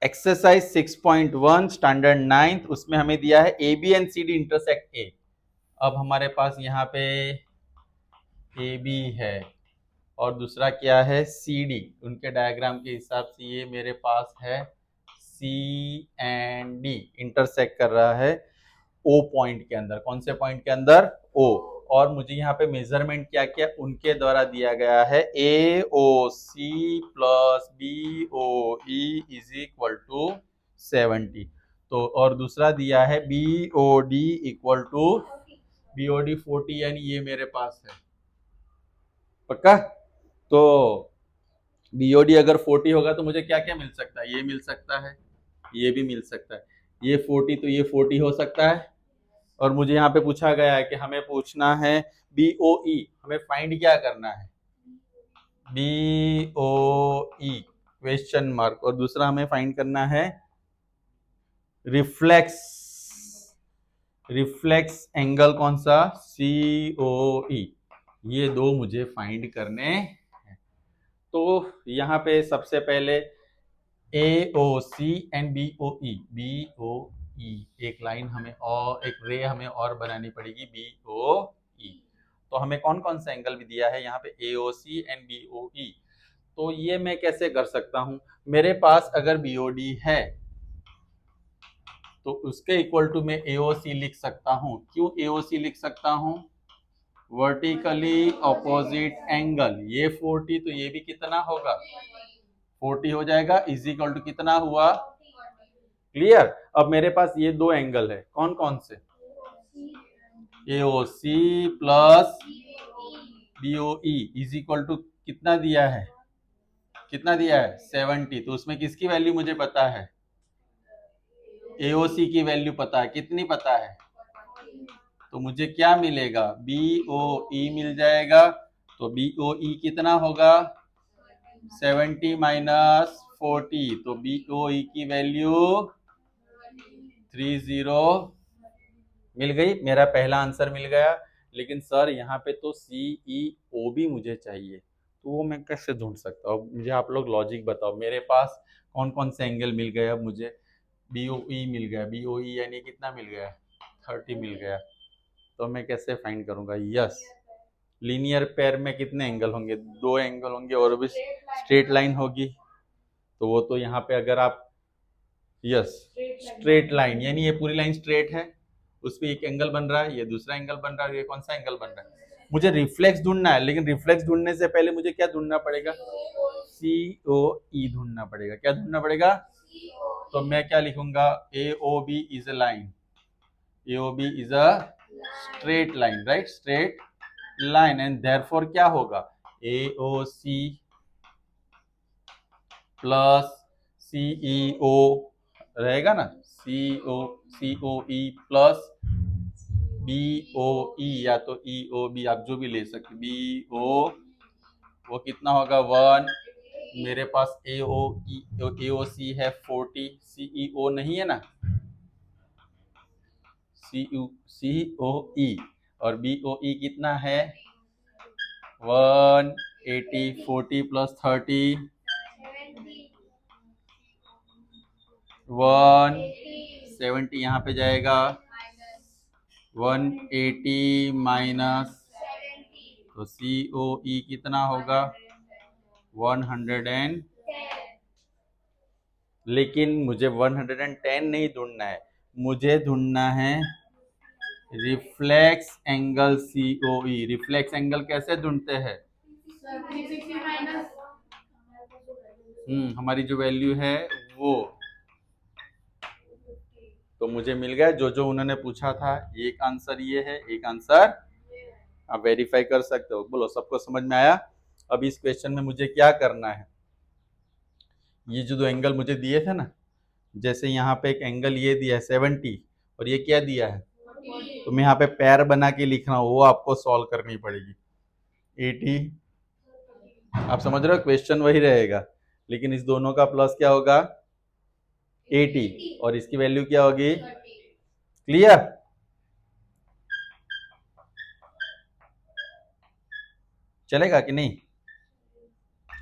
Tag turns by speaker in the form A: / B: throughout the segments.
A: Exercise 6.1 standard 9th, उसमें हमें दिया है A B and C D intersect A. अब हमारे पास यहाँ पे ए बी है और दूसरा क्या है सी डी। उनके डायग्राम के हिसाब से ये मेरे पास है सी एंड डी इंटरसेक्ट कर रहा है ओ पॉइंट के अंदर। कौन से पॉइंट के अंदर? ओ। और मुझे यहाँ पे मेजरमेंट क्या क्या उनके द्वारा दिया गया है, A O C plus B O E is equal to 70। तो और दूसरा दिया है B O D equal to B O D 40, यानी ये मेरे पास है। पक्का? तो बीओडी अगर 40 होगा तो मुझे क्या क्या मिल सकता है? ये मिल सकता है, ये भी मिल सकता है, ये 40 तो ये 40 हो सकता है। और मुझे यहाँ पे पूछा गया है कि हमें पूछना है बीओई, हमें फाइंड क्या करना है? BOE question mark. और दूसरा हमें फाइंड करना है रिफ्लेक्स, रिफ्लेक्स एंगल कौन सा? सीओई। ये दो मुझे फाइंड करने हैं। तो यहाँ पे सबसे पहले A O C and B O E, B O E एक लाइन हमें और एक रे हमें और बनानी पड़ेगी बी ओ ई। तो हमें कौन कौन सा एंगल भी दिया है यहाँ पे ए O C and B O ई। तो ये मैं कैसे कर सकता हूँ? मेरे पास अगर बी ओ डी है तो उसके इक्वल टू मैं ए ओ सी लिख सकता हूँ। क्यों ए ओ सी लिख सकता हूँ? वर्टिकली ऑपोजिट एंगल, ये 40 तो ये भी कितना होगा? 40 हो जाएगा, इज इक्वल टू कितना हुआ? क्लियर? अब मेरे पास ये दो एंगल है, कौन कौन से? A O C plus B O E is equal to कितना दिया है? कितना दिया है? 70। तो उसमें किसकी वैल्यू मुझे पता है? ए ओ सी की वैल्यू पता है। कितनी पता है? तो मुझे क्या मिलेगा? बी ओ ई मिल जाएगा। तो बी ओ ई कितना होगा? 70 माइनस 40, तो बी ओ ई की वैल्यू 30 मिल गई। मेरा पहला आंसर मिल गया। लेकिन सर यहाँ पे तो सी ई ओ भी मुझे चाहिए, तो वो मैं कैसे ढूंढ सकता हूँ? मुझे आप लोग लॉजिक बताओ। मेरे पास कौन कौन से एंगल मिल गए? अब मुझे बी ओ ई मिल गया, बी ओ ई यानी कितना मिल गया? 30 मिल गया। तो मैं कैसे फाइंड करूंगा? यस, लीनियर पेयर में कितने एंगल होंगे? दो एंगल होंगे और भी स्ट्रेट लाइन होगी। तो वो तो यहाँ पे अगर आप, यस, स्ट्रेट लाइन यानी ये पूरी लाइन स्ट्रेट है, उस पे एक एंगल बन रहा है, ये दूसरा एंगल बन रहा है, ये कौन सा एंगल बन रहा है? मुझे रिफ्लेक्स ढूंढना है, लेकिन रिफ्लेक्स ढूंढने से पहले मुझे क्या ढूंढना पड़ेगा? सी ओ ई ढूंढना पड़ेगा। क्या ढूंढना पड़ेगा? तो मैं क्या लिखूंगा? A O B is a line, A O B is a straight line, right? Straight line. And therefore क्या होगा? ए ओ सी प्लस सीई ओ रहेगा ना, सी ओ ई प्लस बी ओ ई, या तो ई ओ बी, आप जो भी ले सकते। बी ओ वो कितना होगा? 1। मेरे पास ए ओ ई, ए ओ सी है 40, सीई ओ नहीं है ना, सी ओ ई। और बी ओ ई कितना है? 180, 40 प्लस 30 170, यहाँ पे जाएगा 180 माइनस, तो सी ओ ई कितना होगा? 110। लेकिन मुझे 110 नहीं ढूंढना है, मुझे ढूंढना है रिफ्लेक्स एंगल सी ओ ई। रिफ्लेक्स एंगल कैसे ढूंढते हैं? हमारी जो वैल्यू है वो। तो मुझे मिल गया जो जो उन्होंने पूछा था। एक आंसर ये है, एक आंसर आप वेरीफाई कर सकते हो। बोलो, सबको समझ में आया? अब इस क्वेश्चन में मुझे क्या करना है? ये जो दो एंगल मुझे दिए थे ना, जैसे यहाँ पे एक एंगल ये दिया है 70 और ये क्या दिया है, तो मैं यहाँ पे पैर बना के लिख रहा हूँ, वो आपको सॉल्व करनी पड़ेगी। 80, आप समझ रहे हो? क्वेश्चन वही रहेगा, लेकिन इस दोनों का प्लस क्या होगा? 80, और इसकी वैल्यू क्या होगी? क्लियर? चलेगा कि नहीं?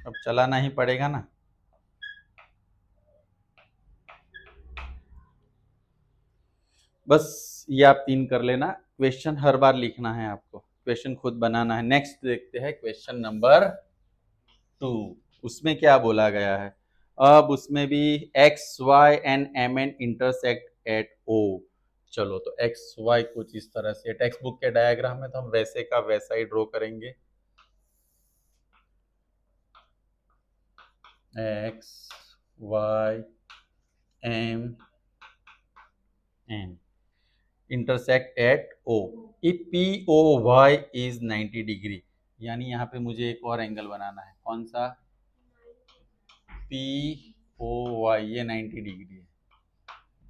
A: अब चलाना ही पड़ेगा ना। बस ये आप 3 कर लेना। क्वेश्चन हर बार लिखना है आपको, क्वेश्चन खुद बनाना है। नेक्स्ट देखते हैं क्वेश्चन नंबर 2। उसमें क्या बोला गया है? अब उसमें भी X Y and M N intersect at O. चलो तो एक्स वाई कुछ इस तरह से, टेक्स्ट बुक के डायग्राम में तो हम वैसे का वैसा ही ड्रॉ करेंगे। X Y M N intersect at O. If P O Y is 90 degree, यानी यहाँ पे मुझे एक और एंगल बनाना है। कौन सा? पी ओ वाई, ये 90 डिग्री है,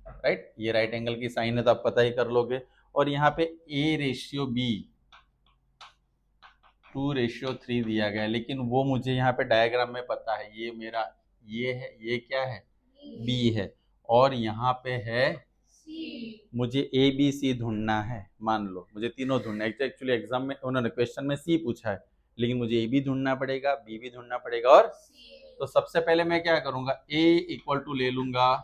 A: राइट। ये राइट एंगल की साइन है तो आप पता ही कर लोगे। और यहाँ पे ए रेशियो बी 2:3 दिया गया है, लेकिन वो मुझे यहाँ पे डायग्राम में पता है, ये मेरा ये है, ये क्या है? बी है। और यहाँ पे है मुझे ए बी सी ढूंढना है। मान लो मुझे तीनों ढूंढना है। एक्चुअली एग्जाम में उन्होंने क्वेश्चन में सी पूछा है, लेकिन मुझे ए भी ढूंढना पड़ेगा, बी भी ढूंढना पड़ेगा और तो सबसे पहले मैं क्या करूंगा? ए इक्वल टू ले लूंगा,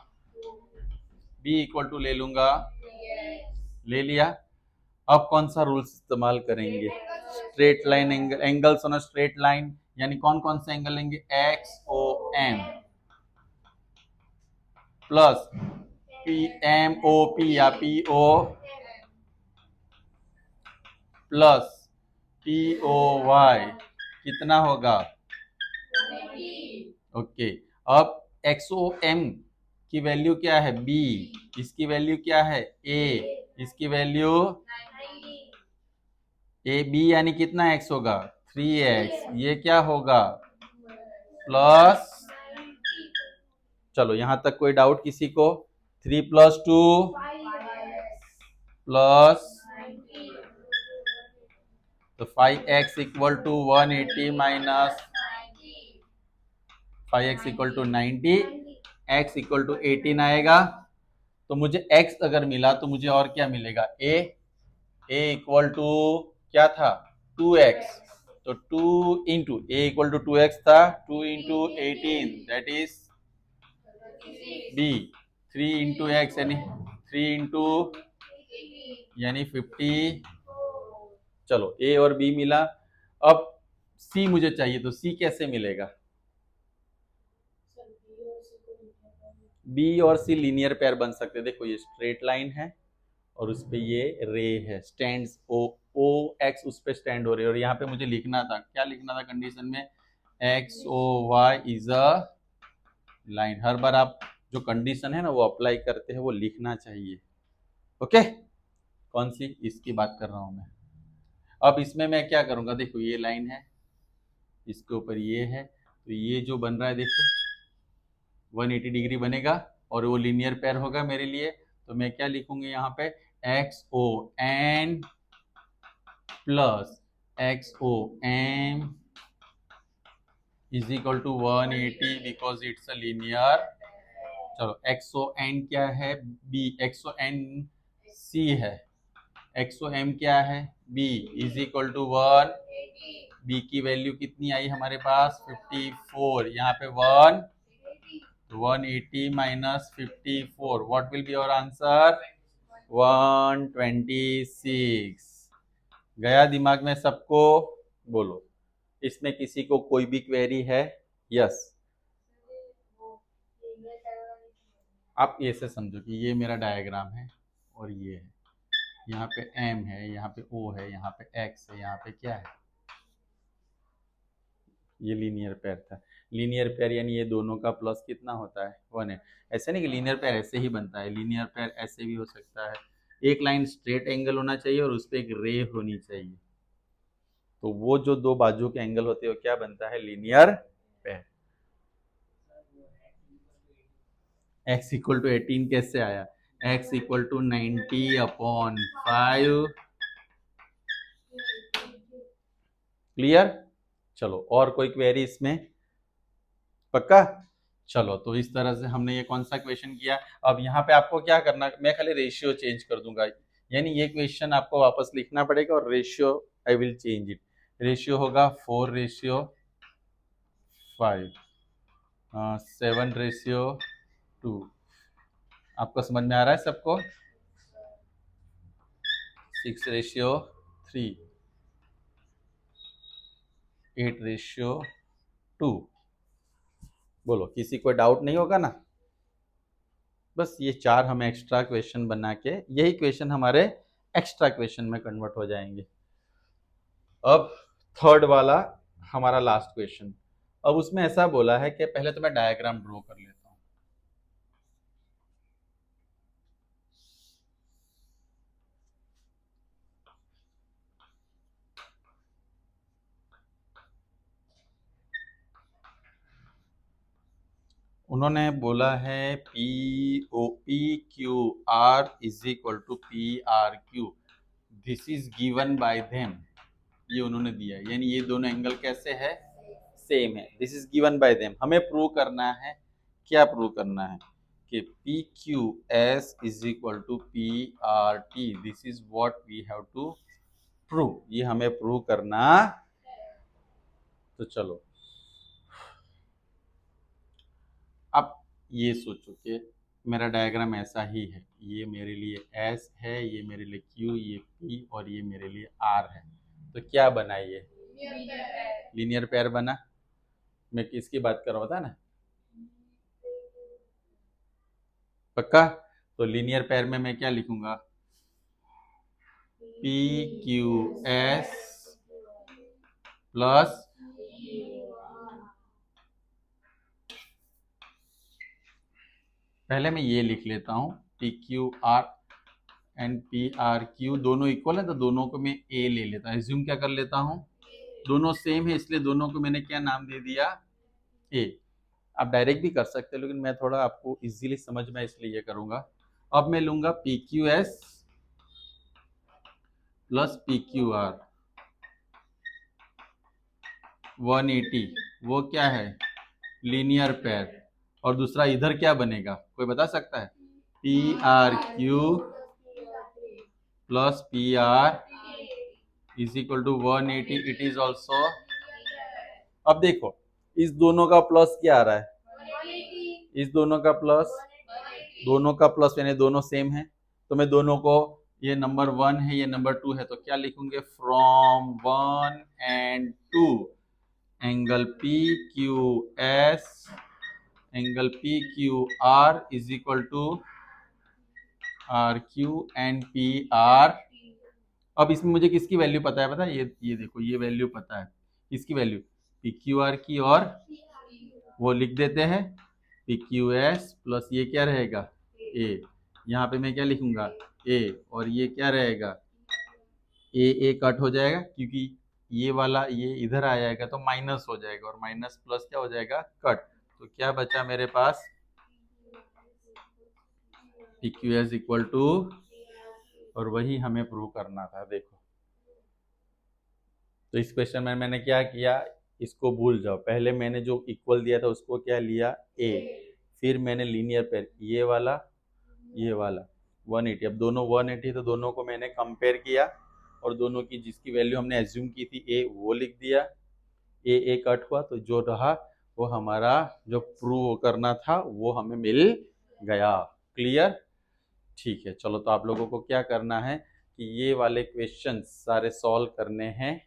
A: बी इक्वल टू ले लूंगा, ले लिया। अब कौन सा रूल्स इस्तेमाल करेंगे? Straight line angle, angles on a straight line, यानी कौन कौन से एंगल लेंगे? X O M plus P M O P या P O plus P O Y कितना होगा? ओके। अब एक्स ओ एम की वैल्यू क्या है? बी। इसकी वैल्यू क्या है? ए। इसकी वैल्यू ए बी, यानी कितना एक्स होगा? 3x। ये क्या होगा? प्लस, चलो यहां तक कोई डाउट किसी को? 3 + 2 प्लस, तो 5x equal to 180 minus 5x equal to 90, x equal to 18 आएगा। तो मुझे x अगर मिला तो मुझे और क्या मिलेगा? a इक्वल टू क्या था? 2x। तो 2 into A equal to 2x था, 2 into 18 that is b। 3 into x यानी 3 इंटू यानी 50। चलो ए और बी मिला। अब सी मुझे चाहिए, तो सी कैसे मिलेगा? बी और सी लीनियर पेयर बन सकते हैं। देखो ये स्ट्रेट लाइन है और उस पे ये रे है, स्टैंड्स ओ ओ एक्स उस पे स्टैंड हो रही है। और यहाँ पे मुझे लिखना था, क्या लिखना था कंडीशन में? X O Y is a line. हर बार आप जो कंडीशन है ना वो अप्लाई करते हैं, वो लिखना चाहिए। ओके, कौन सी? इसकी बात कर रहा हूं मैं। अब इसमें मैं क्या करूंगा? देखो ये लाइन है, इसके ऊपर ये है, तो ये जो बन रहा है देखो 180 डिग्री बनेगा और वो लीनियर पेयर होगा मेरे लिए। तो मैं क्या लिखूंगी यहाँ पे? X O N plus X O M is equal to 180 because it's a linear. चलो एक्स ओ एन क्या है? B. X O N C है, एक्स ओ एम क्या है? B is equal to 1। B की वैल्यू कितनी आई हमारे पास? 54। यहाँ पे 1, 180 minus 54, what will be your answer? 126। गया दिमाग में सबको? बोलो, इसमें किसी को कोई भी क्वेरी है? यस। आप ऐसे समझो कि ये मेरा डायग्राम है और ये है, यहाँ पे m है, यहाँ पे o है, यहाँ पे x है, यहाँ पे क्या है? ये लीनियर पेयर था। लीनियर पेयर यानी ये दोनों का प्लस कितना होता है? 1 है। ऐसे नहीं कि लीनियर पेयर ऐसे ही बनता है, लीनियर पेयर ऐसे भी हो सकता है। एक लाइन स्ट्रेट एंगल होना चाहिए और उस पर एक रे होनी चाहिए, तो वो जो दो बाजू के एंगल होते हैं वो क्या बनता है? Linear pair. x equal to 18 कैसे आया? x equal to 90/5। क्लियर? चलो और कोई क्वेरी इसमें? पक्का? चलो तो इस तरह से हमने ये कौन सा क्वेश्चन किया। अब यहाँ पे आपको क्या करना, मैं खाली रेशियो चेंज कर दूंगा, यानी ये क्वेश्चन आपको वापस लिखना पड़ेगा और ratio I will change it. Ratio होगा 4:5, 7:2। आपको समझ में आ रहा है सबको? 6:3, 8:2। बोलो, किसी को डाउट नहीं होगा ना? बस ये 4 हमें एक्स्ट्रा क्वेश्चन बना के यही क्वेश्चन हमारे एक्स्ट्रा क्वेश्चन में कन्वर्ट हो जाएंगे। अब थर्ड वाला हमारा लास्ट क्वेश्चन। अब उसमें ऐसा बोला है कि पहले तो मैं डायग्राम ड्रॉ कर लेता हूं। उन्होंने बोला है PQR is equal to PRQ, this is given by them. ये उन्होंने दिया है, यानी ये दोनों एंगल कैसे है? सेम है। This is given by them. हमें प्रूव करना है, क्या प्रूव करना है? कि PQS is equal to PRT, this is what we have to prove. ये हमें प्रूव करना। तो चलो, अब ये सोचो कि मेरा डायग्राम ऐसा ही है, ये मेरे लिए S है, ये मेरे लिए Q, ये P और ये मेरे लिए R है। तो क्या बना ये? लीनियर पेयर बना। मैं किसकी बात कर रहा हूँ, बता ना? पक्का? तो लीनियर पेयर में मैं क्या लिखूंगा? PQS प्लस पहले मैं ये लिख लेता हूं, PQR एंड PRQ दोनों इक्वल है, तो दोनों को मैं A ले लेता हूं। एज्यूम क्या कर लेता हूं? दोनों सेम है, इसलिए दोनों को मैंने क्या नाम दे दिया? A। आप डायरेक्ट भी कर सकते हो, लेकिन मैं थोड़ा आपको इजीली समझ में इसलिए ये करूंगा। अब मैं लूंगा PQS प्लस PQR 180, वो क्या है? Linear pair. और दूसरा इधर क्या बनेगा, कोई बता सकता है? PRQ plus PR is equal to 180, it is also. अब देखो, इस दोनों का प्लस क्या आ रहा है? इस दोनों का प्लस, दोनों का प्लस यानी दोनों सेम है। तो मैं दोनों को, ये नंबर 1 है, ये नंबर 2 है, तो क्या लिखूंगे? From 1 and 2 angle PQS angle PQR is equal to RQ and PR। अब इसमें मुझे किसकी वैल्यू पता है? पता है, ये देखो, ये वैल्यू पता है। किसकी वैल्यू? PQR की। और वो लिख देते हैं PQS प्लस ये क्या रहेगा? A। यहाँ पे मैं क्या लिखूंगा? A। और ये क्या रहेगा? A कट हो जाएगा, क्योंकि ये वाला ये इधर आ जाएगा तो माइनस हो जाएगा, और माइनस प्लस क्या हो जाएगा? कट। तो क्या बचा मेरे पास? PQS इक्वल टू, और वही हमें प्रूव करना था। देखो, तो इस क्वेश्चन में मैंने क्या किया? इसको भूल जाओ, पहले मैंने जो इक्वल दिया था उसको क्या लिया? A। फिर मैंने लीनियर पेयर, ये वाला 180। अब दोनों 180, तो दोनों को मैंने कंपेयर किया, और दोनों की जिसकी वैल्यू हमने एज्यूम की थी A, वो लिख दिया। A कट हुआ, तो जो रहा वो हमारा जो प्रूव करना था वो हमें मिल गया। क्लियर? ठीक है, चलो, तो आप लोगों को क्या करना है कि ये वाले क्वेश्चन सारे सॉल्व करने हैं।